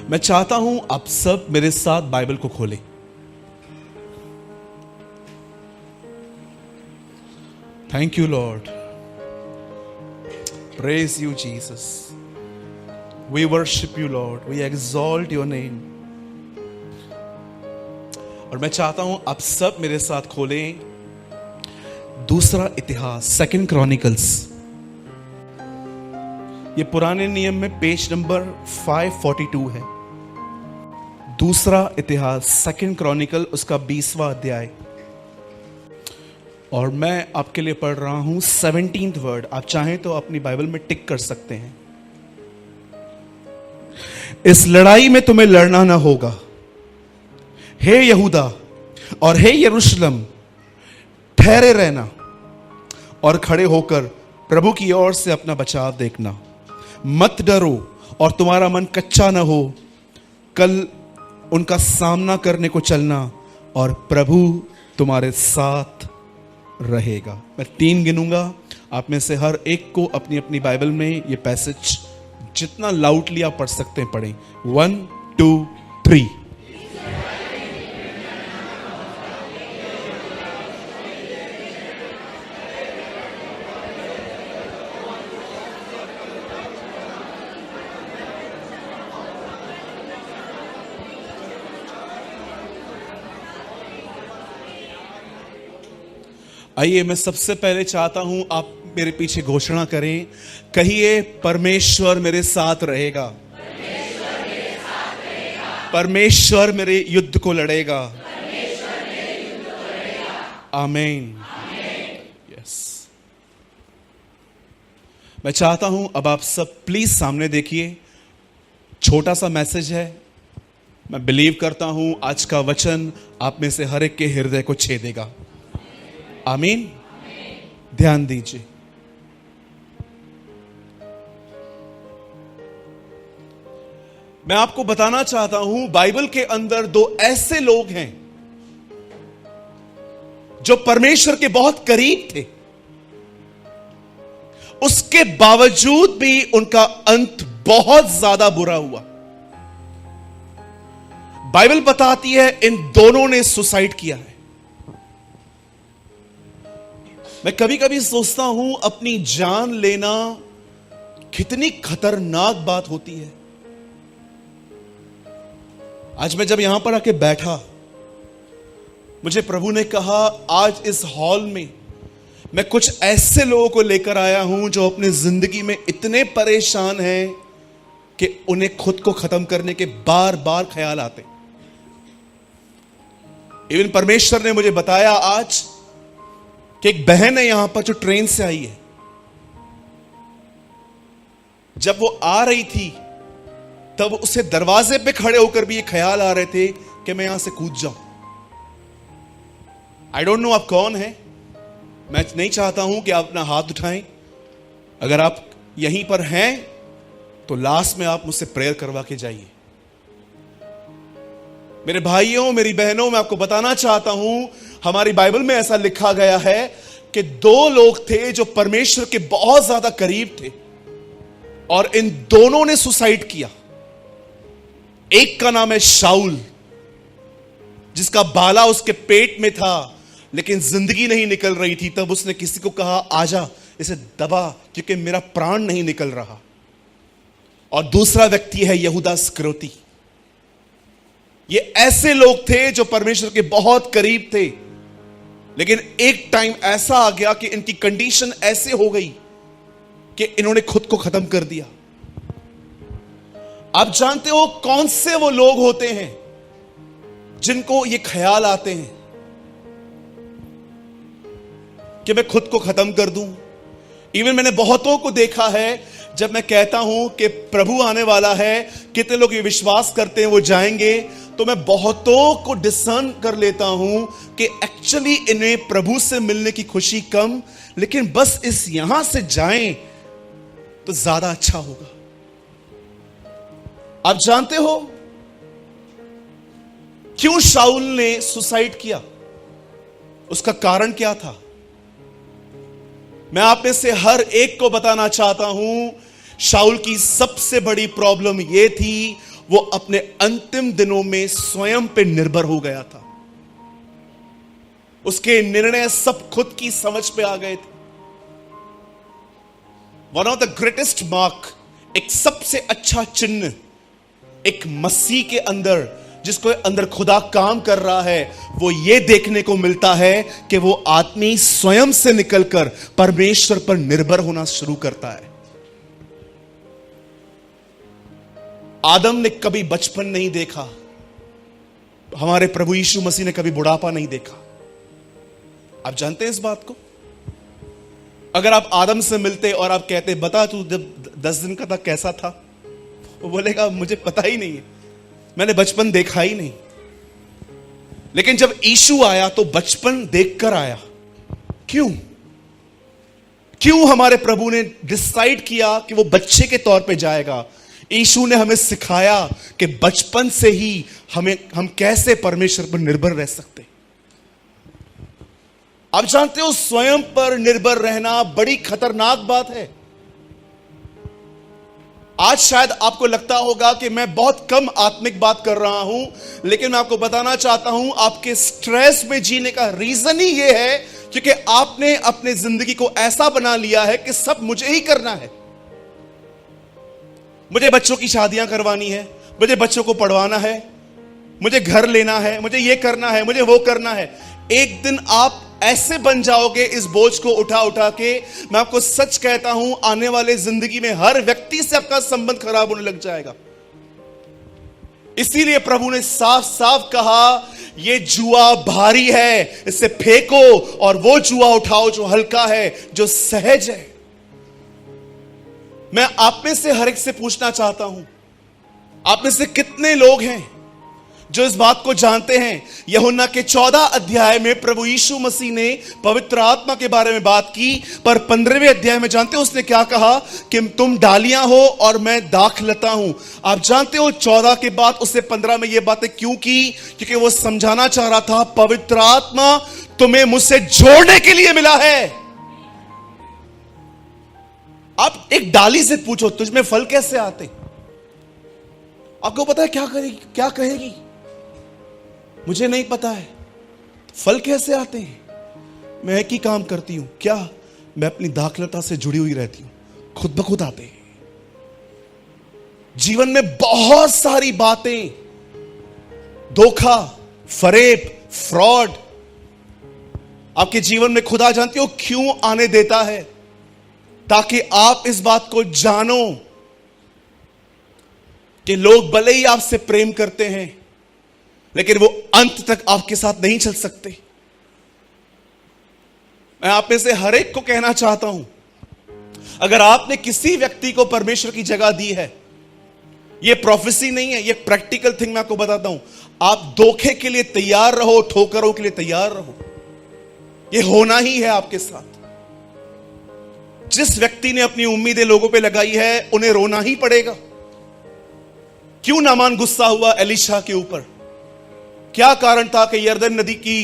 मैं चाहता हूं आप सब मेरे साथ बाइबल को खोलें। Thank you Lord, praise you Jesus, we worship you Lord, we exalt your name. और मैं चाहता हूं आप सब मेरे साथ खोलें दूसरा इतिहास, सेकंड क्रॉनिकल्स। ये पुराने नियम में पेज नंबर 542 है। दूसरा इतिहास, सेकंड क्रॉनिकल, उसका 20वां अध्याय। और मैं आपके लिए पढ़ रहा हूं 17th वर्ड। आप चाहें तो अपनी बाइबल में टिक कर सकते हैं। इस लड़ाई में तुम्हें लड़ना ना होगा, हे यहूदा और हे यरूशलेम, ठहरे रहना और खड़े होकर प्रभु की ओर से अपना बचाव देखना। मत डरो और तुम्हारा मन कच्चा ना हो। कल उनका सामना करने को चलना और प्रभु तुम्हारे साथ रहेगा। मैं 3 गिनूंगा, आप में से हर एक को अपनी अपनी बाइबल में ये पैसेज जितना लाउडली आप पढ़ सकते हैं पढ़ें। 1 2 3। आइए, मैं सबसे पहले चाहता हूं आप मेरे पीछे घोषणा करें, कहिए परमेश्वर मेरे साथ रहेगा, परमेश्वर मेरे युद्ध को लड़ेगा। आमीन। यस। मैं चाहता हूं अब आप सब प्लीज सामने देखिए। छोटा सा मैसेज है, मैं बिलीव करता हूं आज का वचन आप में से हर एक के हृदय को छेदेगा। आमीन। ध्यान दीजिए। मैं आपको बताना चाहता हूं, बाइबल के अंदर 2 ऐसे लोग हैं जो परमेश्वर के बहुत करीब थे, उसके बावजूद भी उनका अंत बहुत ज्यादा बुरा हुआ। बाइबल बताती है इन दोनों ने सुसाइड किया है। मैं कभी कभी सोचता हूं अपनी जान लेना कितनी खतरनाक बात होती है। आज मैं जब यहां पर आके बैठा, मुझे प्रभु ने कहा आज इस हॉल में मैं कुछ ऐसे लोगों को लेकर आया हूं जो अपनी जिंदगी में इतने परेशान हैं कि उन्हें खुद को खत्म करने के बार बार ख्याल आते। इवन परमेश्वर ने मुझे बताया आज कि एक बहन है यहां पर जो ट्रेन से आई है। जब वो आ रही थी तब उसे दरवाजे पे खड़े होकर भी ये ख्याल आ रहे थे कि मैं यहां से कूद जाऊं। आई डोंट नो आप कौन है। मैं नहीं चाहता हूं कि आप अपना हाथ उठाएं। अगर आप यहीं पर हैं तो लास्ट में आप मुझसे प्रेयर करवा के जाइए। मेरे भाइयों, मेरी बहनों, मैं आपको बताना चाहता हूं, हमारी बाइबल में ऐसा लिखा गया है कि 2 लोग थे जो परमेश्वर के बहुत ज्यादा करीब थे और इन दोनों ने सुसाइड किया। एक का नाम है शाऊल, जिसका बाला उसके पेट में था लेकिन जिंदगी नहीं निकल रही थी। तब उसने किसी को कहा आजा, इसे दबा क्योंकि मेरा प्राण नहीं निकल रहा। और दूसरा व्यक्ति है यहूदा इस्करियोती। ये ऐसे लोग थे जो परमेश्वर के बहुत करीब थे, लेकिन एक टाइम ऐसा आ गया कि इनकी कंडीशन ऐसे हो गई कि इन्होंने खुद को खत्म कर दिया। आप जानते हो कौन से वो लोग होते हैं जिनको ये ख्याल आते हैं कि मैं खुद को खत्म कर दूं? इवन मैंने बहुतों को देखा है, जब मैं कहता हूं कि प्रभु आने वाला है, कितने लोग ये विश्वास करते हैं वो जाएंगे, तो मैं बहुतों को डिसर्न कर लेता हूं कि एक्चुअली इन्हें प्रभु से मिलने की खुशी कम, लेकिन बस इस यहां से जाएं तो ज्यादा अच्छा होगा। आप जानते हो क्यों शाऊल ने सुसाइड किया? उसका कारण क्या था? मैं आप में से हर एक को बताना चाहता हूं, शाऊल की सबसे बड़ी प्रॉब्लम यह थी, वो अपने अंतिम दिनों में स्वयं पे निर्भर हो गया था। उसके निर्णय सब खुद की समझ पे आ गए थे। One of the greatest mark, एक सबसे अच्छा चिन्ह एक मसीह के अंदर, जिसको अंदर खुदा काम कर रहा है, वो ये देखने को मिलता है कि वो आदमी स्वयं से निकलकर परमेश्वर पर निर्भर होना शुरू करता है। आदम ने कभी बचपन नहीं देखा, हमारे प्रभु यीशु मसीह ने कभी बुढ़ापा नहीं देखा। आप जानते हैं इस बात को? अगर आप आदम से मिलते और आप कहते बता तू जब 10 दिन का था कैसा था, वो बोलेगा मुझे पता ही नहीं है, मैंने बचपन देखा ही नहीं। लेकिन जब यीशु आया तो बचपन देखकर आया। क्यों हमारे प्रभु ने डिसाइड किया कि वो बच्चे के तौर पे जाएगा? यीशु ने हमें सिखाया कि बचपन से ही हम कैसे परमेश्वर पर निर्भर रह सकते। आप जानते हो स्वयं पर निर्भर रहना बड़ी खतरनाक बात है। आज शायद आपको लगता होगा कि मैं बहुत कम आत्मिक बात कर रहा हूं, लेकिन मैं आपको बताना चाहता हूं आपके स्ट्रेस में जीने का रीजन ही यह है क्योंकि आपने अपने जिंदगी को ऐसा बना लिया है कि सब मुझे ही करना है। मुझे बच्चों की शादियां करवानी है, मुझे बच्चों को पढ़वाना है, मुझे घर लेना है, मुझे ये करना है, मुझे वो करना है। एक दिन आप ऐसे बन जाओगे इस बोझ को उठा उठा के, मैं आपको सच कहता हूं आने वाले जिंदगी में हर व्यक्ति से आपका संबंध खराब होने लग जाएगा। इसीलिए प्रभु ने साफ साफ कहा ये जुआ भारी है, इसे फेंको और वो जुआ उठाओ जो हल्का है, जो सहज है। मैं आप में से हर एक से पूछना चाहता हूं, आप में से कितने लोग हैं जो इस बात को जानते हैं? यूहन्ना के 14 अध्याय में प्रभु यीशु मसीह ने पवित्र आत्मा के बारे में बात की, पर 15वें अध्याय में जानते हो उसने क्या कहा? कि तुम डालियां हो और मैं दाखलता हूं। आप जानते हो 14 के बाद उसने 15 में ये बातें क्यों की? क्योंकि वो समझाना चाह रहा था पवित्र आत्मा तुम्हें मुझसे जोड़ने के लिए मिला है। आप एक डाली से पूछो तुझमें फल कैसे आते? आपको पता है क्या करेगी, क्या कहेगी? मुझे नहीं पता है। फल कैसे आते हैं? मैं एक ही काम करती हूं, क्या? मैं अपनी दाखलता से जुड़ी हुई रहती हूं, खुद ब खुद आते हैं। जीवन में बहुत सारी बातें, धोखा, फरेब, फ्रॉड आपके जीवन में खुदा जानते हो क्यों आने देता है? ताकि आप इस बात को जानो कि लोग भले ही आपसे प्रेम करते हैं लेकिन वो अंत तक आपके साथ नहीं चल सकते। मैं आप में से हर एक को कहना चाहता हूं, अगर आपने किसी व्यक्ति को परमेश्वर की जगह दी है, ये प्रोफेसी नहीं है, ये प्रैक्टिकल थिंग मैं आपको बताता हूं, आप धोखे के लिए तैयार रहो, ठोकरों के लिए तैयार रहो। ये होना ही है आपके साथ। जिस व्यक्ति ने अपनी उम्मीदें लोगों पे लगाई है उन्हें रोना ही पड़ेगा। क्यों नामान गुस्सा हुआ एलीशा के ऊपर? क्या कारण था कि यरदन नदी की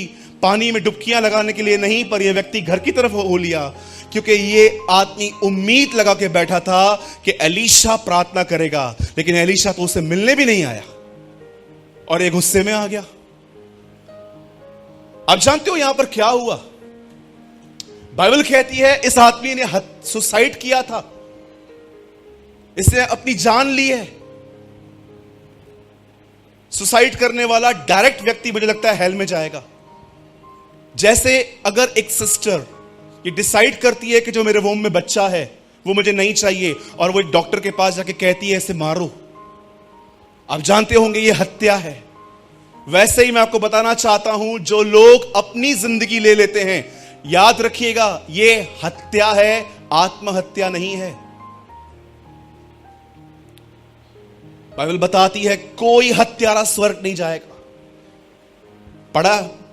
पानी में डुबकियां लगाने के लिए नहीं, पर यह व्यक्ति घर की तरफ हो लिया? क्योंकि ये आदमी उम्मीद लगा के बैठा था कि एलीशा प्रार्थना करेगा, लेकिन एलीशा तो उसे मिलने भी नहीं आया और ये गुस्से में आ गया। आप जानते हो यहां पर क्या हुआ? बाइबल कहती है इस आदमी ने सुसाइड किया था, इसने अपनी जान ली है। सुसाइड करने वाला डायरेक्ट व्यक्ति मुझे लगता है हेल में जाएगा। जैसे अगर एक सिस्टर ये डिसाइड करती है कि जो मेरे वोम में बच्चा है वो मुझे नहीं चाहिए और वो एक डॉक्टर के पास जाके कहती है इसे मारो, आप जानते होंगे ये हत्या है। वैसे ही मैं आपको बताना चाहता हूं, जो लोग अपनी जिंदगी ले लेते हैं, याद रखिएगा ये हत्या है, आत्महत्या नहीं है। बाइबल बताती है कोई हत्यारा स्वर्ग नहीं जाएगा।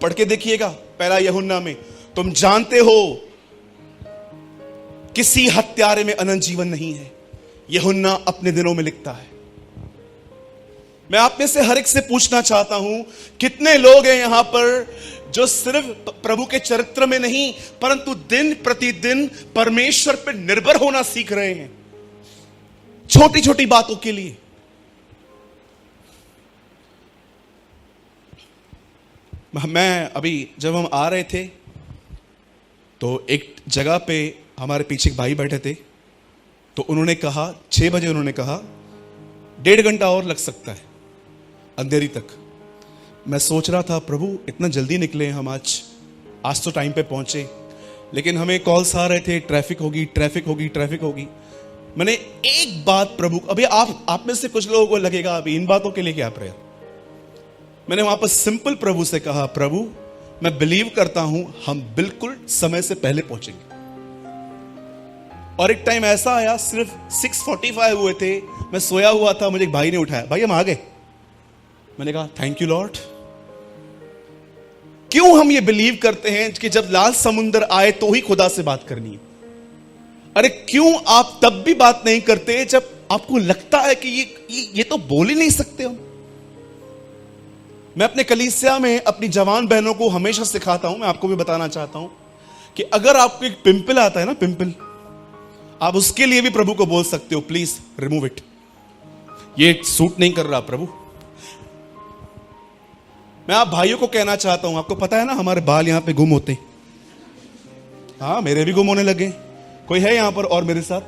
पढ़ के देखिएगा पहला यूहन्ना में, तुम जानते हो किसी हत्यारे में अनंत जीवन नहीं है। यूहन्ना अपने दिनों में लिखता है। मैं आप में से हर एक से पूछना चाहता हूं, कितने लोग हैं यहां पर जो सिर्फ प्रभु के चरित्र में नहीं परंतु दिन प्रतिदिन परमेश्वर पर निर्भर होना सीख रहे हैं, छोटी छोटी बातों के लिए। मैं अभी जब हम आ रहे थे तो एक जगह पे हमारे पीछे एक भाई बैठे थे, तो उन्होंने कहा 6 बजे, उन्होंने कहा 1.5 घंटा और लग सकता है अंधेरी तक। मैं सोच रहा था प्रभु इतना जल्दी निकले हम, आज तो टाइम पे पहुंचे, लेकिन हमें कॉल्स आ रहे थे ट्रैफिक होगी ट्रैफिक होगी ट्रैफिक होगी। मैंने एक बात प्रभु, अभी आप में से कुछ लोगों को लगेगा अभी इन बातों के लिए क्या प्रेयर, मैंने वहां पर सिंपल प्रभु से कहा प्रभु मैं बिलीव करता हूं हम बिल्कुल समय से पहले पहुंचेंगे। और एक टाइम ऐसा आया, सिर्फ 6:45 हुए थे, मैं सोया हुआ था, मुझे एक भाई ने उठाया, भाई हम आ गए। मैंने कहा थैंक यू लॉर्ड। क्यों हम ये बिलीव करते हैं कि जब लाल समुंदर आए तो ही खुदा से बात करनी है? अरे क्यों आप तब भी बात नहीं करते जब आपको लगता है कि ये तो बोल ही नहीं सकते हम? मैं अपने कलीसिया में अपनी जवान बहनों को हमेशा सिखाता हूं, मैं आपको भी बताना चाहता हूं कि अगर आपको एक पिंपल आता है ना, पिंपल, आप उसके लिए भी प्रभु को बोल सकते हो प्लीज रिमूव इट, ये सूट नहीं कर रहा प्रभु। मैं आप भाइयों को कहना चाहता हूं, आपको पता है ना हमारे बाल यहां पे गुम होते, हाँ मेरे भी गुम होने लगे। कोई है यहां पर और मेरे साथ?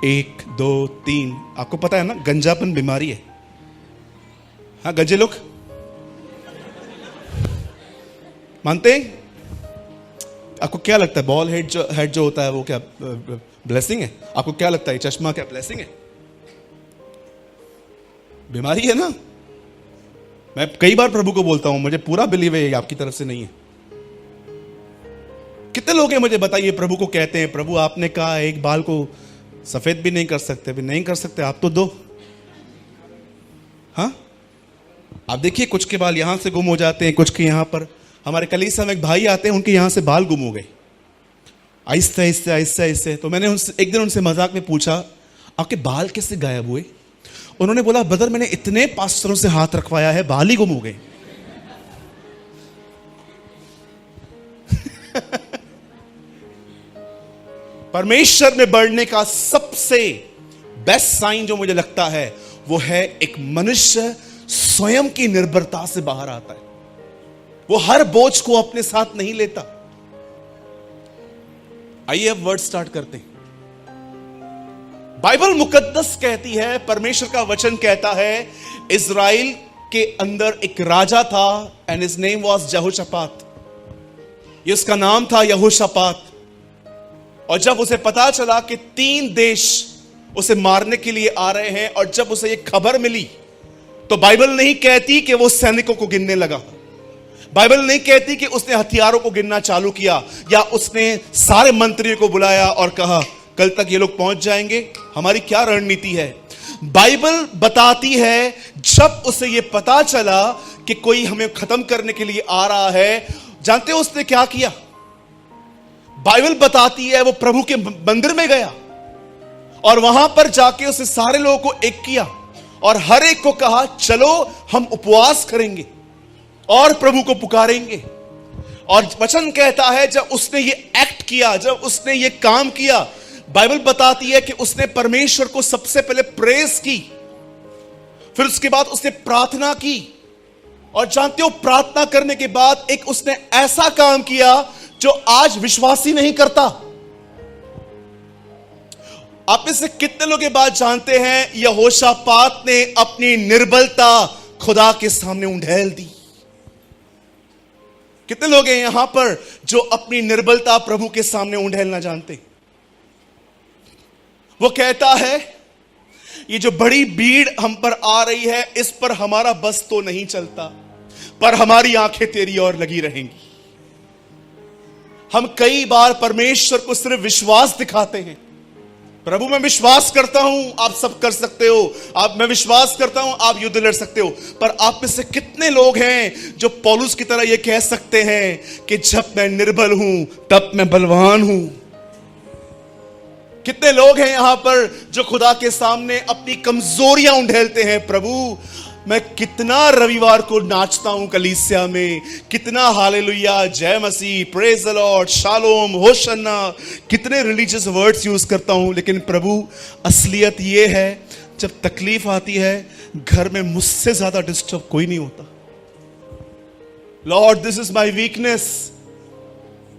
1 2 3, आपको पता है ना गंजापन बीमारी है। हाँ गंजे लोग मानते हैं? आपको क्या लगता है बॉल हेड जो होता है वो क्या ब्लेसिंग है? आपको क्या लगता है चश्मा क्या ब्लेसिंग है? बीमारी है ना। मैं कई बार प्रभु को बोलता हूं मुझे पूरा बिलीव है ये आपकी तरफ से नहीं है। कितने लोग हैं मुझे बताइए प्रभु को कहते हैं प्रभु आपने कहा एक बाल को सफेद भी नहीं कर सकते, भी नहीं कर सकते, आप तो दो। हाँ आप देखिए कुछ के बाल यहां से गुम हो जाते हैं, कुछ के यहां पर। हमारे कलीसिया में एक भाई आते हैं, उनके यहां से बाल गुम हो गए आहिस्ते आहिस्ते आहिस्ते आहिस्ते। तो मैंने एक दिन उनसे मजाक में पूछा आपके बाल कैसे गायब हुए? उन्होंने बोला ब्रदर मैंने इतने पास्टरों से हाथ रखवाया है, बाल ही गुम हो गए। परमेश्वर में बढ़ने का सबसे बेस्ट साइन जो मुझे लगता है वो है एक मनुष्य स्वयं की निर्भरता से बाहर आता है। वो हर बोझ को अपने साथ नहीं लेता। आइए अब वर्ड स्टार्ट करते हैं। बाइबल मुकद्दस कहती है, परमेश्वर का वचन कहता है, इज़राइल के अंदर एक राजा था एंड हिज नेम वाज यहोशापात। ये उसका नाम था यहोशापात। और जब उसे पता चला कि 3 देश उसे मारने के लिए आ रहे हैं, और जब उसे ये खबर मिली, तो बाइबल नहीं कहती कि वो सैनिकों को गिनने लगा। बाइबल नहीं कहती कि उसने हथियारों को गिनना चालू किया, या उसने सारे मंत्रियों को बुलाया और कहा कल तक ये लोग पहुंच जाएंगे, हमारी क्या रणनीति है। बाइबल बताती है जब उसे ये पता चला कि कोई हमें खत्म करने के लिए आ रहा है, जानते हो उसने क्या किया? बाइबल बताती है वो प्रभु के मंदिर में गया और वहां पर जाके उसने सारे लोगों को एक किया और हर एक को कहा चलो हम उपवास करेंगे और प्रभु को पुकारेंगे। और वचन कहता है जब उसने ये एक्ट किया, जब उसने ये काम किया, बाइबल बताती है कि उसने परमेश्वर को सबसे पहले प्रेज की, फिर उसके बाद उसने प्रार्थना की। और जानते हो प्रार्थना करने के बाद एक उसने ऐसा काम किया जो आज विश्वासी नहीं करता। आप में से कितने लोग ये बात जानते हैं यहोशापात ने अपनी निर्बलता खुदा के सामने उंडेल दी? कितने लोग हैं यहां पर जो अपनी निर्बलता प्रभु के सामने उंडेलना जानते? वो कहता है ये जो बड़ी भीड़ हम पर आ रही है इस पर हमारा बस तो नहीं चलता, पर हमारी आंखें तेरी ओर लगी रहेंगी। हम कई बार परमेश्वर को सिर्फ विश्वास दिखाते हैं, प्रभु मैं विश्वास करता हूं आप सब कर सकते हो, मैं विश्वास करता हूं आप युद्ध लड़ सकते हो, पर आप में से कितने लोग हैं जो पौलुस की तरह यह कह सकते हैं कि जब मैं निर्बल हूं तब मैं बलवान हूं? कितने लोग हैं यहां पर जो खुदा के सामने अपनी कमजोरियां उंडेलते हैं? प्रभु मैं कितना रविवार को नाचता हूं कलीसिया में, कितना हालेलुया, जय मसीह, प्रेज द लॉर्ड, शालोम, होशन्ना, कितने रिलीजियस वर्ड्स यूज करता हूं, लेकिन प्रभु असलियत यह है जब तकलीफ आती है घर में मुझसे ज्यादा डिस्टर्ब कोई नहीं होता। Lord this is my weakness,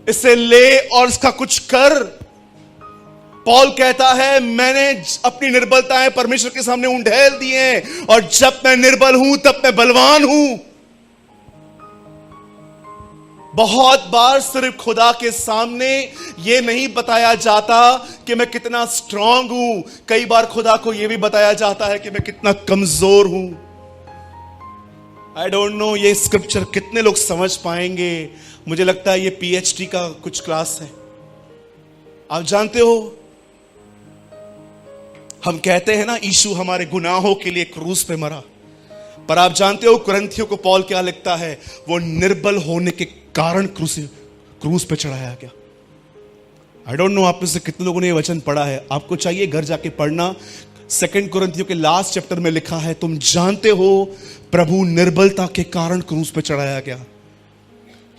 इसे ले और इसका कुछ कर। पॉल कहता है मैंने अपनी निर्बलताएं परमेश्वर के सामने उंडेल दी हैं, और जब मैं निर्बल हूं तब मैं बलवान हूं। बहुत बार सिर्फ खुदा के सामने यह नहीं बताया जाता कि मैं कितना स्ट्रांग हूं, कई बार खुदा को यह भी बताया जाता है कि मैं कितना कमजोर हूं। आई डोंट नो ये स्क्रिप्चर कितने लोग समझ पाएंगे। मुझे लगता है ये पीएचडी का कुछ क्लास है। आप जानते हो, हम कहते हैं ना यीशु हमारे गुनाहों के लिए क्रूस पे मरा, पर आप जानते हो कुरिन्थियों को पौल क्या लिखता है? वो निर्बल होने के कारण क्रूस पे चढ़ाया गया। आई डोंट नो आप में से कितने लोगों ने ये वचन पढ़ा है। आपको चाहिए घर जाके पढ़ना। 2 कुरिन्थियों के लास्ट चैप्टर में लिखा है, तुम जानते हो प्रभु निर्बलता के कारण क्रूस पे चढ़ाया गया।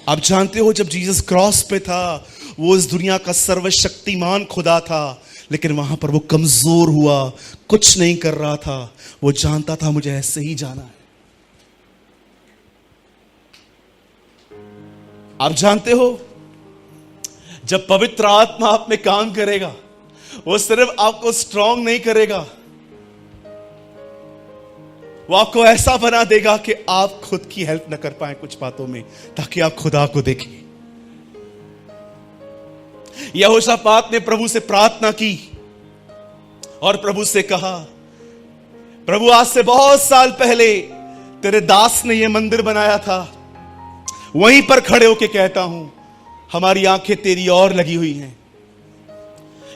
आप जानते हो जब जीसस क्रॉस पे था, वो इस दुनिया का सर्वशक्तिमान खुदा था, लेकिन वहां पर वो कमजोर हुआ, कुछ नहीं कर रहा था। वो जानता था मुझे ऐसे ही जाना है। आप जानते हो जब पवित्र आत्मा आप में काम करेगा, वो सिर्फ आपको स्ट्रांग नहीं करेगा, वो आपको ऐसा बना देगा कि आप खुद की हेल्प न कर पाए कुछ बातों में, ताकि आप खुदा को देखें। यहोशापात ने प्रभु से प्रार्थना की और प्रभु से कहा, प्रभु आज से बहुत साल पहले तेरे दास ने यह मंदिर बनाया था, वहीं पर खड़े होके कहता हूं हमारी आंखें तेरी ओर लगी हुई हैं।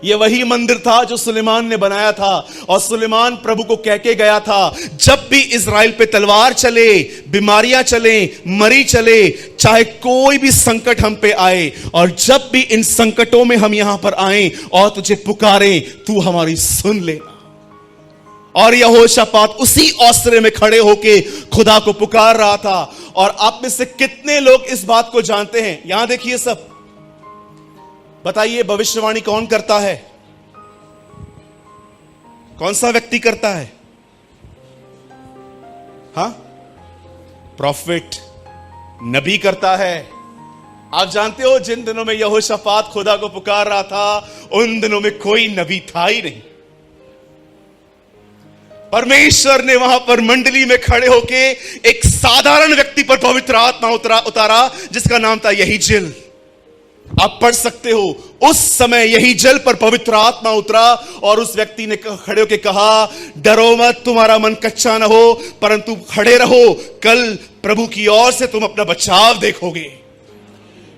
यह वही मंदिर था जो सुलेमान ने बनाया था, और सुलेमान प्रभु को कह के गया था, जब भी इज़राइल पे तलवार चले, बीमारियां चले, मरी चले, चाहे कोई भी संकट हम पे आए, और जब भी इन संकटों में हम यहां पर आए और तुझे पुकारें, तू हमारी सुन लेना। और यहोशापात उसी ओसरे में खड़े होके खुदा को पुकार रहा था। और आप में से कितने लोग इस बात को जानते हैं? यहां देखिए सब, बताइए भविष्यवाणी कौन करता है? कौन सा व्यक्ति करता है? हाँ, प्रॉफिट, नबी करता है। आप जानते हो जिन दिनों में यहोशापात खुदा को पुकार रहा था, उन दिनों में कोई नबी था ही नहीं। परमेश्वर ने वहां पर मंडली में खड़े होके एक साधारण व्यक्ति पर पवित्र आत्मा उतारा, जिसका नाम था यहीजेल। आप पढ़ सकते हो, उस समय यहीजेल पर पवित्र आत्मा उतरा, और उस व्यक्ति ने खड़े होकर कहा, डरो मत, तुम्हारा मन कच्चा ना हो, परंतु खड़े रहो, कल प्रभु की ओर से तुम अपना बचाव देखोगे।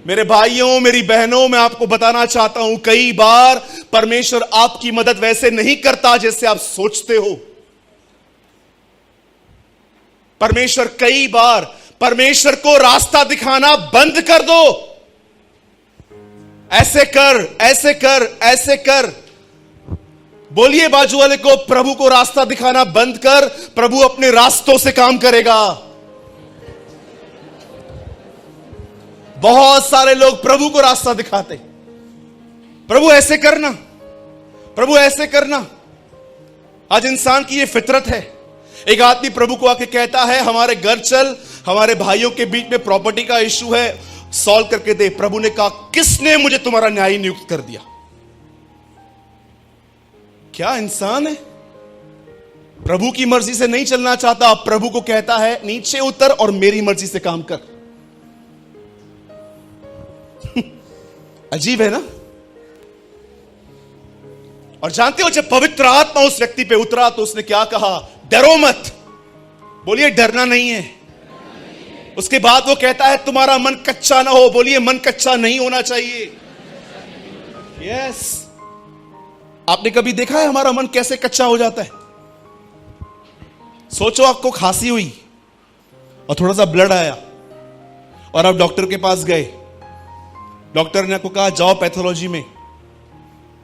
मेरे भाइयों, मेरी बहनों, मैं आपको बताना चाहता हूं, कई बार परमेश्वर आपकी मदद वैसे नहीं करता जैसे आप सोचते हो। परमेश्वर कई बार, परमेश्वर को रास्ता दिखाना बंद कर दो, ऐसे कर, ऐसे कर, ऐसे कर। बोलिए बाजू वाले को, प्रभु को रास्ता दिखाना बंद कर, प्रभु अपने रास्तों से काम करेगा। बहुत सारे लोग प्रभु को रास्ता दिखाते, प्रभु ऐसे करना, प्रभु ऐसे करना। आज इंसान की यह फितरत है। एक आदमी प्रभु को आके कहता है, हमारे घर चल, हमारे भाइयों के बीच में प्रॉपर्टी का इशू है, सॉल्व करके दे। प्रभु ने कहा, किसने मुझे तुम्हारा न्यायी नियुक्त कर दिया? क्या इंसान है? प्रभु की मर्जी से नहीं चलना चाहता, प्रभु को कहता है नीचे उतर और मेरी मर्जी से काम कर। अजीब है ना? और जानते हो जब पवित्र आत्मा उस व्यक्ति पे उतरा तो उसने क्या कहा? डरो मत। बोलिए डरना नहीं है। उसके बाद वो कहता है तुम्हारा मन कच्चा ना हो। बोलिए मन कच्चा नहीं होना चाहिए। यस। आपने कभी देखा है हमारा मन कैसे कच्चा हो जाता है? सोचो आपको खांसी हुई और थोड़ा सा ब्लड आया और आप डॉक्टर के पास गए। डॉक्टर ने आपको कहा जाओ पैथोलॉजी में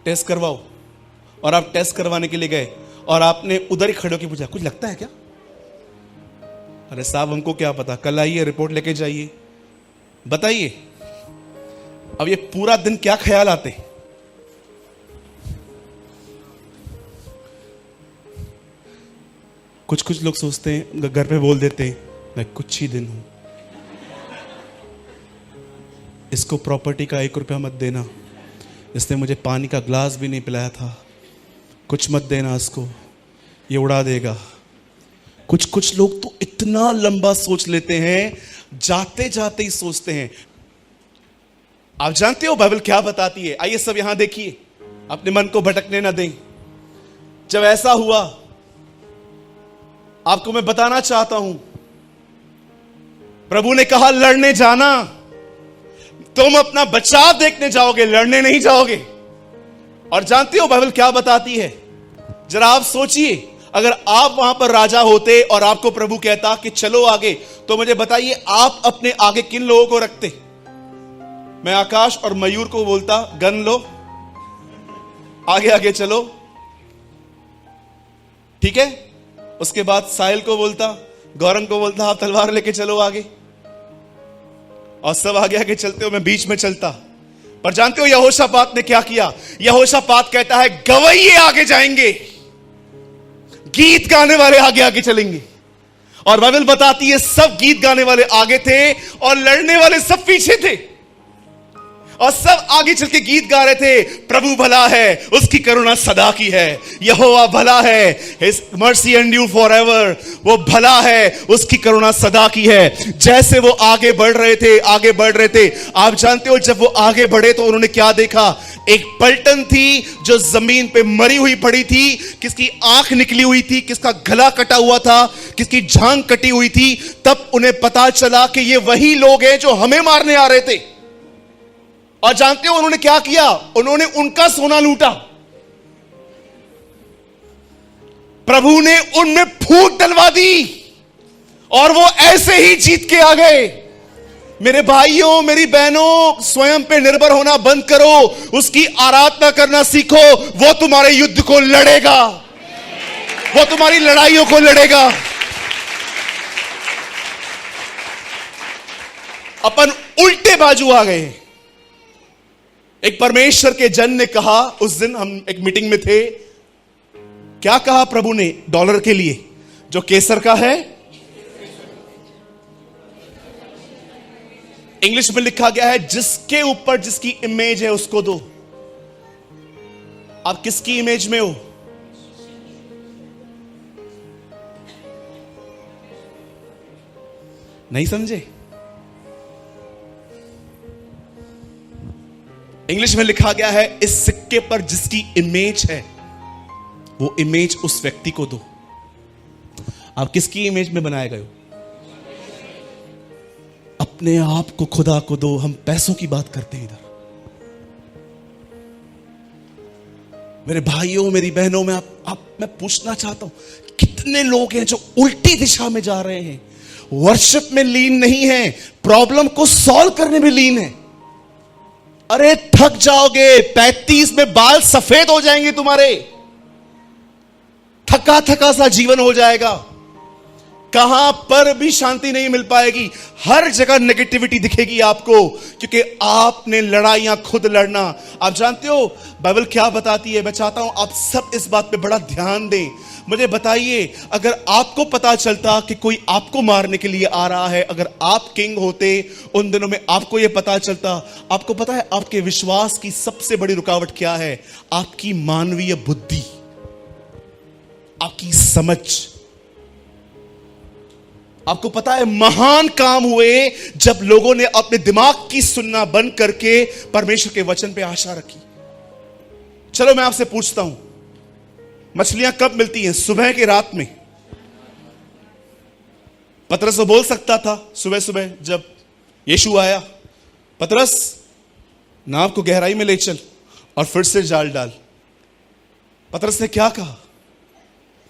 टेस्ट करवाओ, और आप टेस्ट करवाने के लिए गए और आपने उधर ही खड़े होकर पूछा कुछ लगता है क्या? अरे साहब हमको क्या पता, कल आइए रिपोर्ट लेके जाइए। बताइए अब ये पूरा दिन क्या ख्याल आते? कुछ कुछ लोग सोचते हैं, घर पे बोल देते हैं मैं कुछ ही दिन हूं। इसको प्रॉपर्टी का 1 रुपया मत देना, इसने मुझे पानी का ग्लास भी नहीं पिलाया था, कुछ मत देना इसको, ये उड़ा देगा। कुछ लोग तो इतना लंबा सोच लेते हैं, जाते जाते ही सोचते हैं। आप जानते हो बाइबल क्या बताती है? आइए सब यहां देखिए, अपने मन को भटकने ना दें। जब ऐसा हुआ, आपको मैं बताना चाहता हूं, प्रभु ने कहा लड़ने जाना, तुम अपना बचाव देखने जाओगे, लड़ने नहीं जाओगे। और जानते हो बाइबल क्या बताती है? जरा आप सोचिए, अगर आप वहां पर राजा होते और आपको प्रभु कहता कि चलो आगे, तो मुझे बताइए आप अपने आगे किन लोगों को रखते? मैं आकाश और मयूर को बोलता गन लो, आगे आगे चलो, ठीक है। उसके बाद साहिल को बोलता, गौरंग को बोलता आप तलवार लेके चलो आगे, और सब आगे आगे चलते हो, मैं बीच में चलता। पर जानते हो यहोशापात ने क्या किया? यहोशापात कहता है गवैये आगे जाएंगे, गीत गाने वाले आगे आगे चलेंगे। और बाइबल बताती है सब गीत गाने वाले आगे थे और लड़ने वाले सब पीछे थे, और सब आगे चल के गीत गा रहे थे, प्रभु भला है, उसकी करुणा सदा की है, यहोवा भला है, हिज मर्सी एंड्यूर फॉरएवर, वो भला है, उसकी करुणा सदा की है। जैसे वो आगे बढ़ रहे थे, आगे बढ़ रहे थे, आप जानते हो जब वो आगे बढ़े तो उन्होंने क्या देखा? एक पलटन थी जो जमीन पे मरी हुई पड़ी थी, किसकी आंख निकली हुई थी, किसका गला कटा हुआ था, किसकी जांघ कटी हुई थी। तब उन्हें पता चला कि ये वही लोग हैं जो हमें मारने आ रहे थे। और जानते हो उन्होंने क्या किया? उन्होंने उनका सोना लूटा। प्रभु ने उनमें फूट डलवा दी और वो ऐसे ही जीत के आ गए। मेरे भाइयों, मेरी बहनों, स्वयं पे निर्भर होना बंद करो, उसकी आराधना करना सीखो। वो तुम्हारे युद्ध को लड़ेगा, वो तुम्हारी लड़ाइयों को लड़ेगा। अपन उल्टे बाजू आ गए। एक परमेश्वर के जन ने कहा, उस दिन हम एक मीटिंग में थे, क्या कहा प्रभु ने डॉलर के लिए? जो केसर का है, इंग्लिश में लिखा गया है जिसके ऊपर जिसकी इमेज है उसको दो। आप किसकी इमेज में हो? नहीं समझे? इंग्लिश में लिखा गया है इस सिक्के पर जिसकी इमेज है वो इमेज उस व्यक्ति को दो। आप किसकी इमेज में बनाए गए हो? अपने आप को खुदा को दो। हम पैसों की बात करते हैं इधर। मेरे भाइयों, मेरी बहनों, मैं पूछना चाहता हूं, कितने लोग हैं जो उल्टी दिशा में जा रहे हैं, वर्शिप में लीन नहीं है, प्रॉब्लम को सॉल्व करने में लीन है। अरे थक जाओगे, 35 में बाल सफेद हो जाएंगे तुम्हारे, थका थका सा जीवन हो जाएगा, कहां पर भी शांति नहीं मिल पाएगी, हर जगह नेगेटिविटी दिखेगी आपको, क्योंकि आपने लड़ाइयां खुद लड़ना। आप जानते हो बाइबल क्या बताती है? मैं चाहता हूं आप सब इस बात पे बड़ा ध्यान दें। मुझे बताइए, अगर आपको पता चलता कि कोई आपको मारने के लिए आ रहा है, अगर आप किंग होते उन दिनों में, आपको यह पता चलता, आपको पता है आपके विश्वास की सबसे बड़ी रुकावट क्या है? आपकी मानवीय बुद्धि, आपकी समझ। आपको पता है महान काम हुए जब लोगों ने अपने दिमाग की सुनना बंद करके परमेश्वर के वचन पे आशा रखी। चलो मैं आपसे पूछता हूं, मछलियां कब मिलती हैं? सुबह की रात में। पतरस तो बोल सकता था सुबह सुबह जब यीशु आया, पतरस नाव को गहराई में ले चल और फिर से जाल डाल। पतरस ने क्या कहा?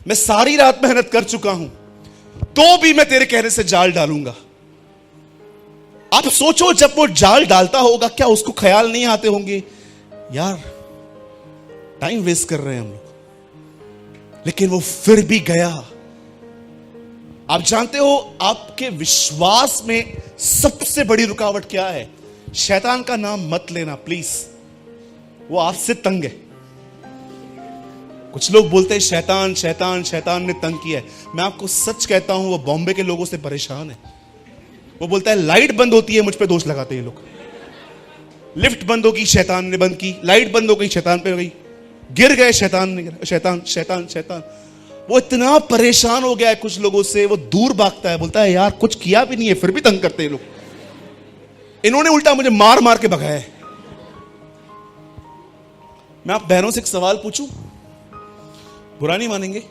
मैं सारी रात मेहनत कर चुका हूं, तो भी मैं तेरे कहने से जाल डालूंगा। आप सोचो, जब वो जाल डालता होगा, क्या उसको ख्याल नहीं आते होंगे यार टाइम वेस्ट कर रहे हैं हम लोग? लेकिन वो फिर भी गया। आप जानते हो आपके विश्वास में सबसे बड़ी रुकावट क्या है? शैतान का नाम मत लेना प्लीज, वो आपसे तंग है। कुछ लोग बोलते हैं शैतान शैतान शैतान ने तंग किया है। मैं आपको सच कहता हूं, वो बॉम्बे के लोगों से परेशान है। वो बोलता है लाइट बंद होती है, मुझ पे दोष लगाते हैं ये लोग। लिफ्ट बंद होगी, शैतान ने बंद की, लाइट बंद हो गई, शैतान पे हो गई, गिर गए, शैतान ने गिरा, शैतान शैतान शैतान। वो इतना परेशान हो गया है कुछ लोगों से, वो दूर भागता है, बोलता है यार कुछ किया भी नहीं है फिर भी तंग करते हैं लोग, इन्होंने उल्टा मुझे मार मार के भगाया है। मैं आप बहनों से एक सवाल पूछूं, बुरा नहीं मानेंगे?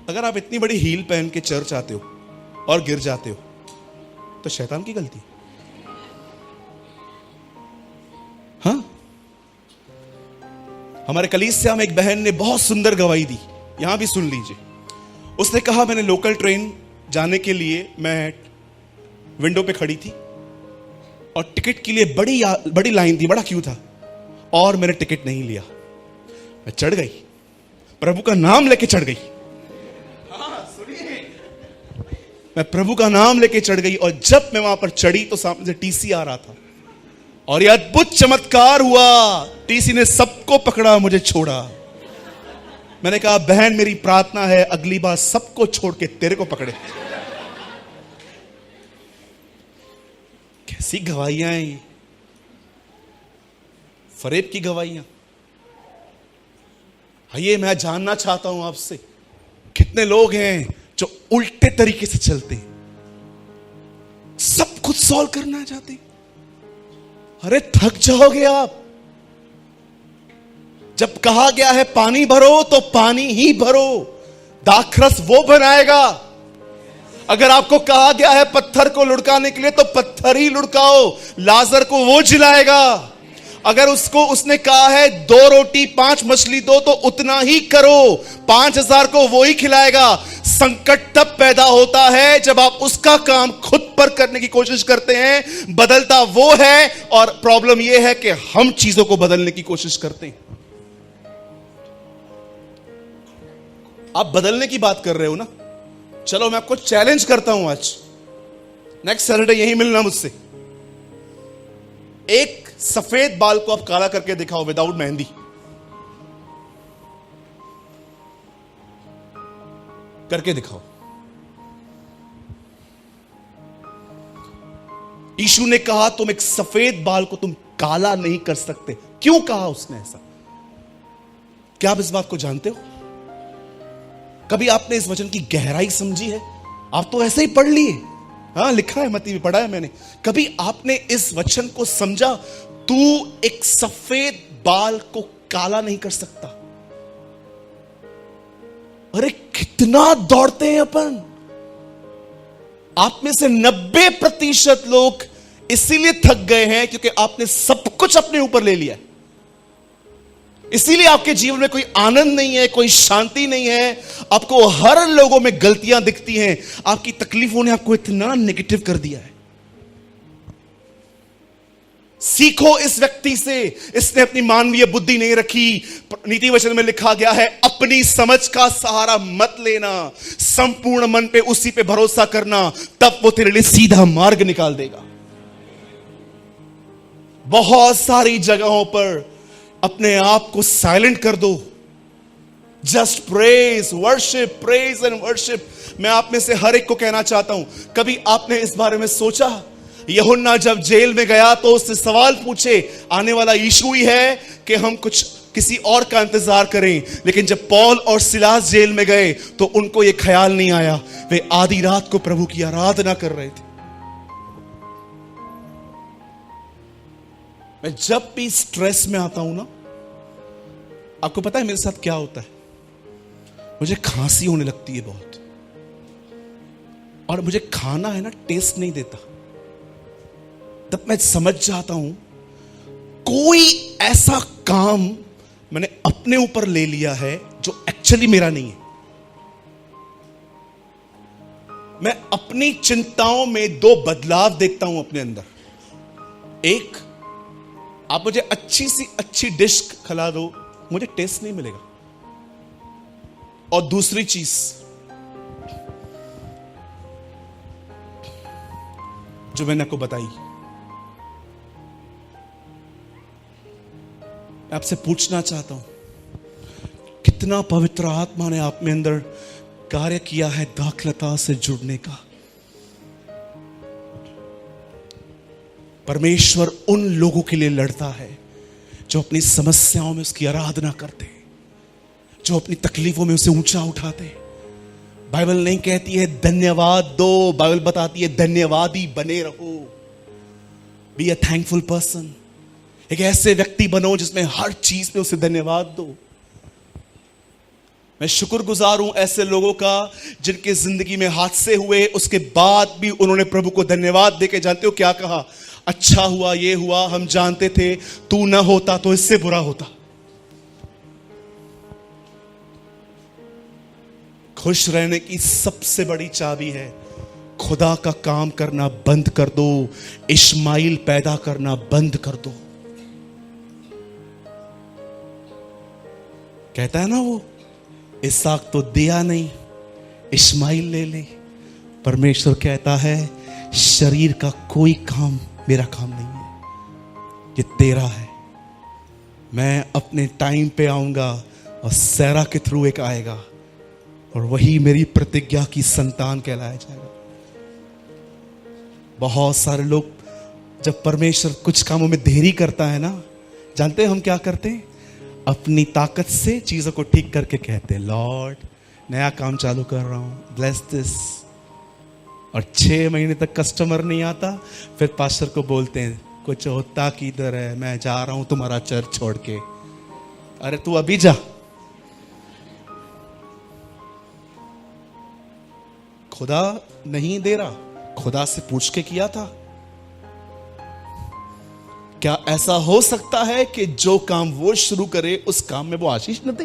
अगर आप इतनी बड़ी हील पहन के चर्च आते हो और गिर जाते हो तो शैतान की गलती? हाँ, हमारे कलीसिया में एक बहन ने बहुत सुंदर गवाही दी, यहां भी सुन लीजिए। उसने कहा मैंने लोकल ट्रेन जाने के लिए मैं विंडो पे खड़ी थी और टिकट के लिए बड़ी लाइन थी, बड़ा क्यू था, और मैंने टिकट नहीं लिया। मैं चढ़ गई, प्रभु का नाम लेके चढ़ गई। हाँ सुनिए, मैं प्रभु का नाम लेके चढ़ गई, और जब मैं वहां पर चढ़ी तो सामने से टीसी आ रहा था, और यह अद्भुत चमत्कार हुआ, टीसी ने सबको पकड़ा, मुझे छोड़ा। मैंने कहा बहन मेरी प्रार्थना है अगली बार सबको छोड़ के तेरे को पकड़े। कैसी गवाहियां हैं ये, फरेब की गवाहियां। आइए मैं जानना चाहता हूं आपसे, कितने लोग हैं जो उल्टे तरीके से चलते हैं, सब कुछ सॉल्व करना चाहते हैं। अरे थक जाओगे आप। जब कहा गया है पानी भरो तो पानी ही भरो, दाखरस वो बनाएगा। अगर आपको कहा गया है पत्थर को लुढ़काने के लिए तो पत्थर ही लुढ़काओ, लाजर को वो जिलाएगा। अगर उसने कहा है 2 रोटी 5 मछली दो तो उतना ही करो, 5000 को वो ही खिलाएगा। संकट तब पैदा होता है जब आप उसका काम खुद पर करने की कोशिश करते हैं, बदलता वो है, और प्रॉब्लम यह है कि हम चीजों को बदलने की कोशिश करते हैं। आप बदलने की बात कर रहे हो ना, चलो मैं आपको चैलेंज करता हूं, आज नेक्स्ट सैटरडे यहीं मिलना मुझसे। एक सफेद बाल को आप काला करके दिखाओ विदाउट मेहंदी, करके दिखाओ। यीशु ने कहा तुम एक सफेद बाल को तुम काला नहीं कर सकते। क्यों कहा उसने ऐसा? क्या आप इस बात को जानते हो? कभी आपने इस वचन की गहराई समझी है? आप तो ऐसे ही पढ़ लिए, हाँ लिखा है, मत्ती में पढ़ा है मैंने। कभी आपने इस वचन को समझा? तू एक सफेद बाल को काला नहीं कर सकता। अरे कितना दौड़ते हैं अपन। आप में से 90% लोग इसीलिए थक गए हैं क्योंकि आपने सब कुछ अपने ऊपर ले लिया। इसीलिए आपके जीवन में कोई आनंद नहीं है, कोई शांति नहीं है, आपको हर लोगों में गलतियां दिखती हैं, आपकी तकलीफों ने आपको इतना नेगेटिव कर दिया है। सीखो इस व्यक्ति से, इसने अपनी मानवीय बुद्धि नहीं रखी। नीति वचन में लिखा गया है अपनी समझ का सहारा मत लेना, संपूर्ण मन पे उसी पे भरोसा करना, तब वो तेरे लिए सीधा मार्ग निकाल देगा। बहुत सारी जगहों पर अपने आप को साइलेंट कर दो। Just praise, worship, praise and worship. मैं आप में से हर एक को कहना चाहता हूं, कभी आपने इस बारे में सोचा? यूहन्ना जब जेल में गया तो उससे सवाल पूछे, आने वाला यीशु ही है कि हम कुछ किसी और का इंतजार करें? लेकिन जब पौल और सिलास जेल में गए तो उनको यह ख्याल नहीं आया, वे आधी रात को प्रभु की आराधना कर रहे थे। मैं जब भी स्ट्रेस में आता हूं ना, आपको पता है मेरे साथ क्या होता है? मुझे खांसी होने लगती है बहुत, और मुझे खाना है ना टेस्ट नहीं देता। तब मैं समझ जाता हूं कोई ऐसा काम मैंने अपने ऊपर ले लिया है जो एक्चुअली मेरा नहीं है। मैं अपनी चिंताओं में 2 बदलाव देखता हूं अपने अंदर। एक, आप मुझे अच्छी सी अच्छी डिश खिला दो, मुझे टेस्ट नहीं मिलेगा। और दूसरी चीज, जो मैंने आपको बताई, मैं आपसे पूछना चाहता हूं, कितना पवित्र आत्मा ने आप में अंदर कार्य किया है दाखलता से जुड़ने का। परमेश्वर उन लोगों के लिए लड़ता है जो अपनी समस्याओं में उसकी आराधना करते, जो अपनी तकलीफों में उसे ऊंचा उठाते। बाइबल नहीं कहती है धन्यवाद दो, बाइबल बताती है धन्यवादी बने रहो। Be a thankful person. एक ऐसे व्यक्ति बनो जिसमें हर चीज पे उसे धन्यवाद दो। मैं शुक्रगुजार हूं ऐसे लोगों का जिनके जिंदगी में हादसे हुए, उसके बाद भी उन्होंने प्रभु को धन्यवाद देके, जानते हो क्या कहा? अच्छा हुआ, ये हुआ, हम जानते थे तू ना होता तो इससे बुरा होता। खुश रहने की सबसे बड़ी चाबी है खुदा का काम करना बंद कर दो, इश्माइल पैदा करना बंद कर दो। कहता है ना वो, इसहाक तो दिया नहीं, इश्माइल ले ले। परमेश्वर कहता है शरीर का कोई काम मेरा काम नहीं है, ये तेरा है। मैं अपने टाइम पे आऊंगा और सैरा के थ्रू एक आएगा और वही मेरी प्रतिज्ञा की संतान कहलाया जाएगा। बहुत सारे लोग जब परमेश्वर कुछ कामों में देरी करता है ना, जानते हैं हम क्या करते हैं? अपनी ताकत से चीजों को ठीक करके कहते हैं लॉर्ड नया काम चालू कर रहा हूं, ब्लेस दिस। और 6 महीने तक कस्टमर नहीं आता, फिर पास्टर को बोलते हैं कुछ होता किधर है, मैं जा रहा हूं तुम्हारा चर्च छोड़ के। अरे तू अभी जा। खुदा नहीं दे रहा, खुदा से पूछ के किया था। क्या ऐसा हो सकता है कि जो काम वो शुरू करे उस काम में वो आशीष न दे?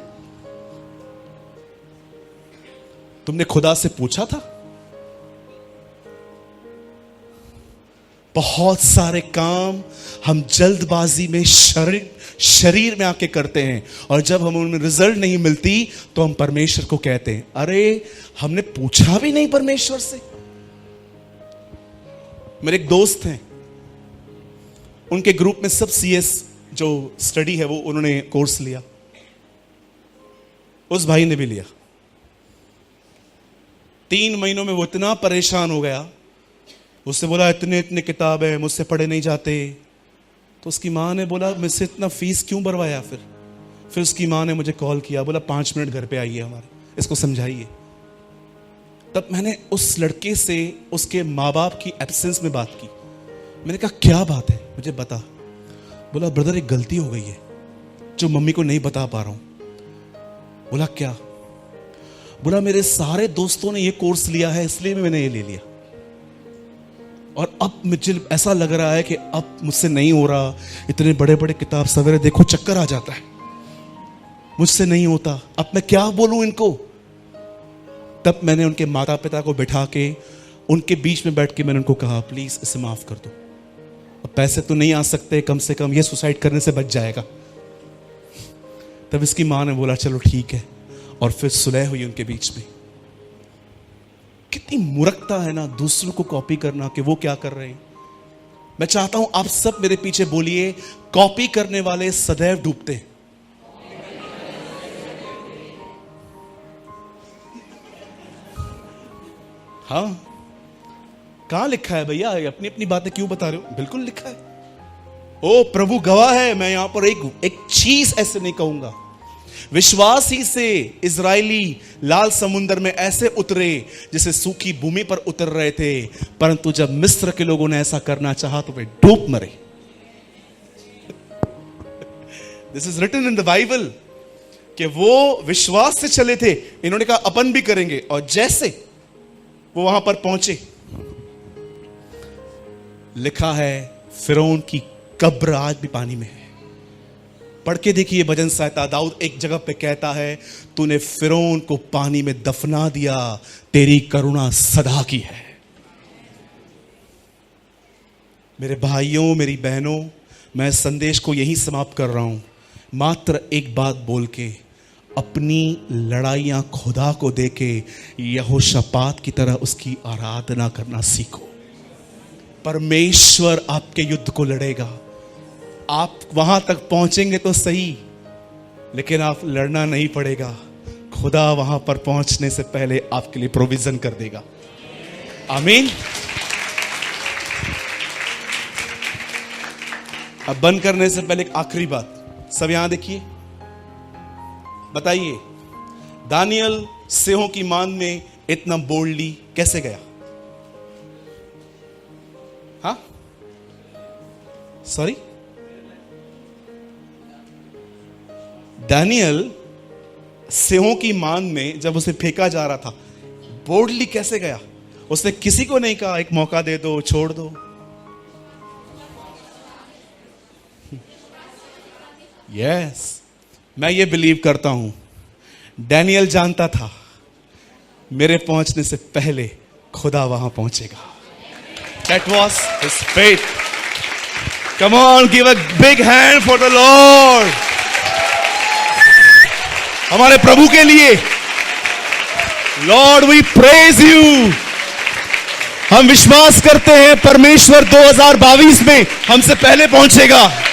तुमने खुदा से पूछा था? बहुत सारे काम हम जल्दबाजी में शरीर में आके करते हैं, और जब हम उनमें रिजल्ट नहीं मिलती तो हम परमेश्वर को कहते हैं अरे हमने पूछा भी नहीं परमेश्वर से। मेरे एक दोस्त हैं, उनके ग्रुप में सब सीएस जो स्टडी है वो उन्होंने कोर्स लिया। उस भाई ने भी लिया। 3 महीनों में वो इतना परेशान हो गया, उससे बोला इतने इतने किताब है मुझसे पढ़े नहीं जाते। तो उसकी माँ ने बोला मुझसे इतना फीस क्यों भरवाया? फिर उसकी माँ ने मुझे कॉल किया, बोला 5 मिनट घर पे आइए हमारे, इसको समझाइए। तब मैंने उस लड़के से उसके माँ बाप की एब्सेंस में बात की। मैंने कहा क्या बात है, मुझे बता। बोला ब्रदर एक गलती हो गई है जो मम्मी को नहीं बता पा रहा हूं। बोला क्या? बोला मेरे सारे दोस्तों ने ये कोर्स लिया है इसलिए मैंने ये ले लिया, और अब मुझे ऐसा लग रहा है कि अब मुझसे नहीं हो रहा। इतने बड़े बड़े किताब सवेरे देखो चक्कर आ जाता है, मुझसे नहीं होता, अब मैं क्या बोलूं इनको। तब मैंने उनके माता पिता को बिठा के उनके बीच में बैठ के मैंने उनको कहा प्लीज इसे माफ कर दो, अब पैसे तो नहीं आ सकते, कम से कम ये सुसाइड करने से बच जाएगा। तब इसकी मां ने बोला चलो ठीक है, और फिर सुलह हुई उनके बीच में। कितनी मूर्खता है ना दूसरों को कॉपी करना कि वो क्या कर रहे हैं। मैं चाहता हूं आप सब मेरे पीछे बोलिए, कॉपी करने वाले सदैव डूबते हैं। हाँ, कहां लिखा है भैया? अपनी अपनी बातें क्यों बता रहे हो? बिल्कुल लिखा है। ओ प्रभु गवाह है, मैं यहां पर एक चीज ऐसे नहीं कहूंगा। विश्वास ही से इजरायली लाल समुद्र में ऐसे उतरे जैसे सूखी भूमि पर उतर रहे थे, परंतु जब मिस्र के लोगों ने ऐसा करना चाहा तो वे डूब मरे। This is written in the Bible कि वो विश्वास से चले थे। इन्होंने कहा अपन भी करेंगे, और जैसे वो वहां पर पहुंचे, लिखा है फिरौन की कब्र आज भी पानी में है। पढ़ के देखिए भजन संहिता, दाऊद एक जगह पे कहता है तूने फिरौन को पानी में दफना दिया, तेरी करुणा सदा की है। मेरे भाइयों मेरी बहनों, मैं संदेश को यहीं समाप्त कर रहा हूं, मात्र एक बात बोल के, अपनी लड़ाइयां खुदा को देके यहोशापात की तरह उसकी आराधना करना सीखो। परमेश्वर आपके युद्ध को लड़ेगा। आप वहां तक पहुंचेंगे तो सही, लेकिन आप लड़ना नहीं पड़ेगा। खुदा वहां पर पहुंचने से पहले आपके लिए प्रोविजन कर देगा। आमीन। अब बंद करने से पहले एक आखिरी बात, सब यहां देखिए, बताइए दानियल सिंहों की मान में इतना बोल्डली कैसे गया? हाँ, सॉरी, दानियल सिंहों की मान में जब उसे फेंका जा रहा था, बोल्डली कैसे गया? उसने किसी को नहीं कहा एक मौका दे दो, छोड़ दो। यस, मैं ये बिलीव करता हूं, डैनियल जानता था मेरे पहुंचने से पहले खुदा वहां पहुंचेगा। That was his faith. Come on, give a big hand for the Lord. हमारे प्रभु के लिए। Lord, we praise you. हम विश्वास करते हैं परमेश्वर 2022 में हमसे पहले पहुंचेगा।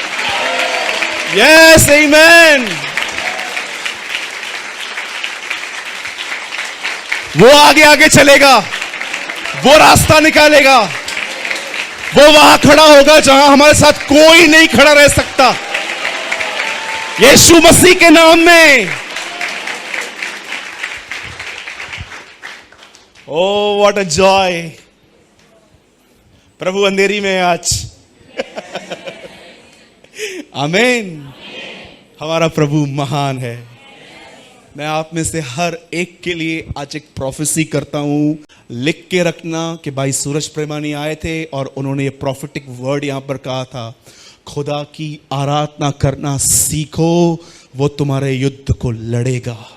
Yes, amen. वो आगे आगे चलेगा, वो रास्ता निकालेगा, वो वहां खड़ा होगा जहां हमारे साथ कोई नहीं खड़ा रह सकता। यीशु मसीह के नाम में। Oh what a joy. प्रभु अंधेरी में आज। आमीन। हमारा प्रभु महान है। मैं आप में से हर एक के लिए आज एक प्रोफेसी करता हूं, लिख के रखना कि भाई सूरज प्रेमानी आए थे और उन्होंने ये प्रॉफिटिक वर्ड यहां पर कहा था, खुदा की आराधना करना सीखो, वो तुम्हारे युद्ध को लड़ेगा।